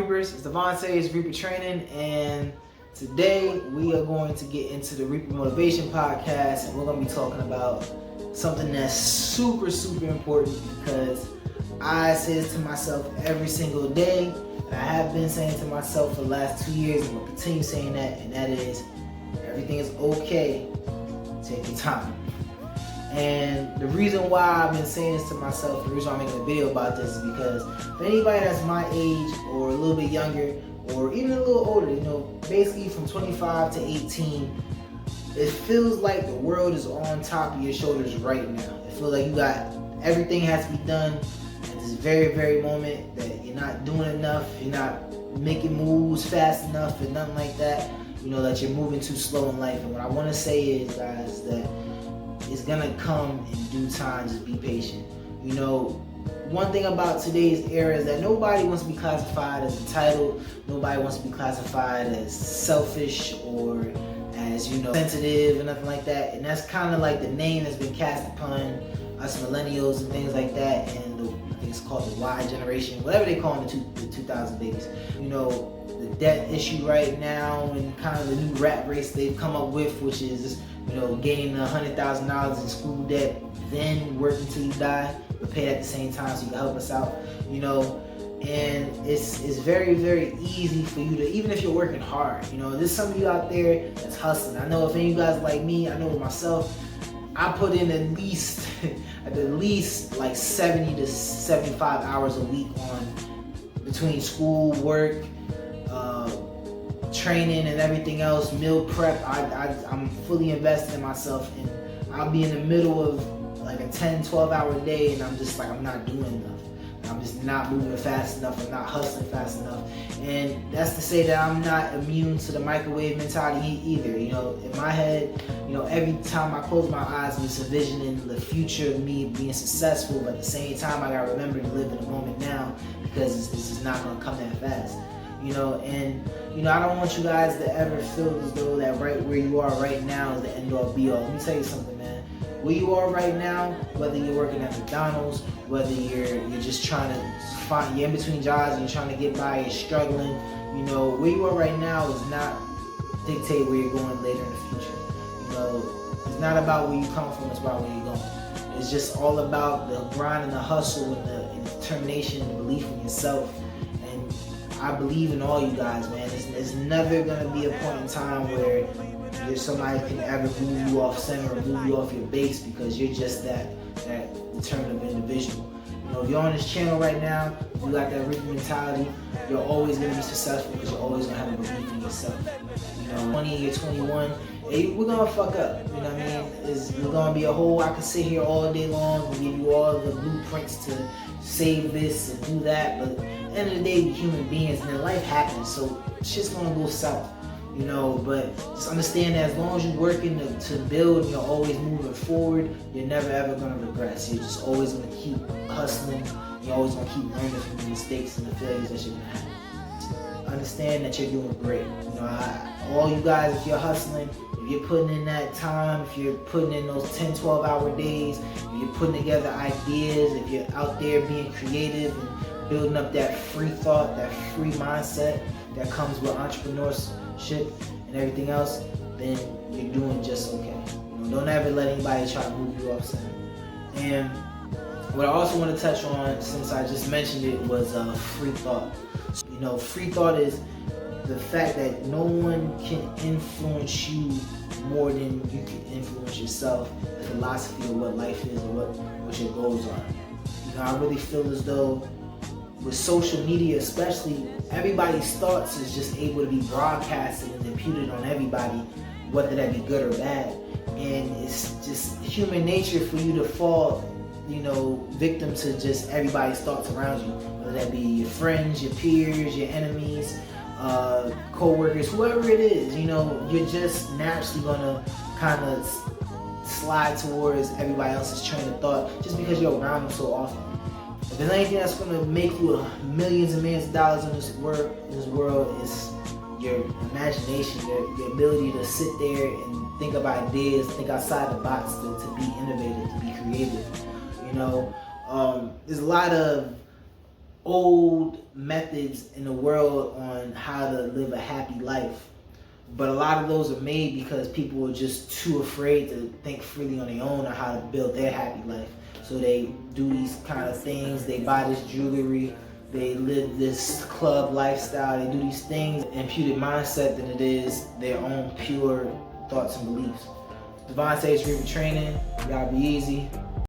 Reapers. It's Devontae, it's Reaper Training, and today we are going to get into the Reaper Motivation Podcast, and we're going to be talking about something that's super important because I say this to myself every single day, and I have been saying to myself for the last 2 years, and will continue saying that, and that is, everything is okay. Take your time. And the reason why I've been saying this to myself, the reason why I'm making a video about this is because for anybody that's my age or a little bit younger or even a little older, basically from 25 to 18, it feels like the world is on top of your shoulders right now. It feels like you got everything has to be done at this very moment, that you're not doing enough, you're not making moves fast enough and nothing like that. That you're moving too slow in life. And what I want to say is, guys, that it's gonna come in due time. Just be patient. One thing about today's era is that nobody wants to be classified as entitled. Nobody wants to be classified as selfish or as sensitive and nothing like that. And that's kind of like the name that's been cast upon us millennials and things like that. And I think it's called the Y generation, whatever they call them, the 2000 babies. The debt issue right now and kind of the new rat race they've come up with, which is gaining $100,000 in school debt, then work until you die, but pay at the same time so you can help us out. And it's very easy for you to, even if you're working hard, there's some of you out there that's hustling. I know if any of you guys like me, I know myself, I put in at least like 70 to 75 hours a week on between school, work, training and everything else, meal prep. I'm fully invested in myself, and I'll be in the middle of like a 10-12 hour day and I'm just like, I'm not doing enough. I'm just not moving fast enough. I'm not hustling fast enough. And that's to say that I'm not immune to the microwave mentality either. In my head, every time I close my eyes, I'm just envisioning the future of me being successful, but at the same time, I gotta remember to live in the moment now, because this is not gonna come that fast. I don't want you guys to ever feel as though that right where you are right now is the end all be all. Let me tell you something, man. Where you are right now, whether you're working at McDonald's, whether you're just trying to you're in between jobs and you're trying to get by, you're struggling, where you are right now is not dictate where you're going later in the future. It's not about where you come from, it's about where you're going. It's just all about the grind and the hustle and the determination and the belief in yourself. I believe in all you guys, man. There's never gonna be a point in time where somebody can ever move you off center or move you off your base, because you're just that determined individual. If you're on this channel right now, if you got that Reaper mentality, you're always gonna be successful because you're always gonna have a belief in yourself. 20, you're 21, we're gonna fuck up. We're gonna be I could sit here all day long and give you all the blueprints to save this and do that, but at the end of the day, we're human beings, and then life happens, so shit's gonna go south. But just understand that as long as you're working to build and you're always moving forward, you're never ever gonna regress. You're just always gonna keep hustling. You're always gonna keep learning from the mistakes and the failures that you're gonna have. Understand that you're doing great. All you guys, if you're hustling, if you're putting in that time, if you're putting in those 10-12 hour days, if you're putting together ideas, if you're out there being creative and building up that free thought, that free mindset that comes with entrepreneurship and everything else, then you're doing just okay. Don't ever let anybody try to move you off center. And what I also want to touch on, since I just mentioned it, was free thought. Free thought is the fact that no one can influence you more than you can influence yourself, the philosophy of what life is or what your goals are. I really feel as though with social media especially, everybody's thoughts is just able to be broadcasted and imputed on everybody, whether that be good or bad. And it's just human nature for you to fall, victim to just everybody's thoughts around you, whether that be your friends, your peers, your enemies, co-workers, whoever it is. You're just naturally gonna kind of slide towards everybody else's train of thought just because you're around them so often. If there's anything that's gonna make you millions and millions of dollars in this world is your imagination, your ability to sit there and think of ideas, think outside the box, to be innovative, to be creative. There's a lot of old methods in the world on how to live a happy life. But a lot of those are made because people are just too afraid to think freely on their own on how to build their happy life. So they do these kind of things, they buy this jewelry, they live this club lifestyle, they do these things, imputed mindset than it is their own pure thoughts and beliefs. Devontae, Reaper Training, y'all be easy.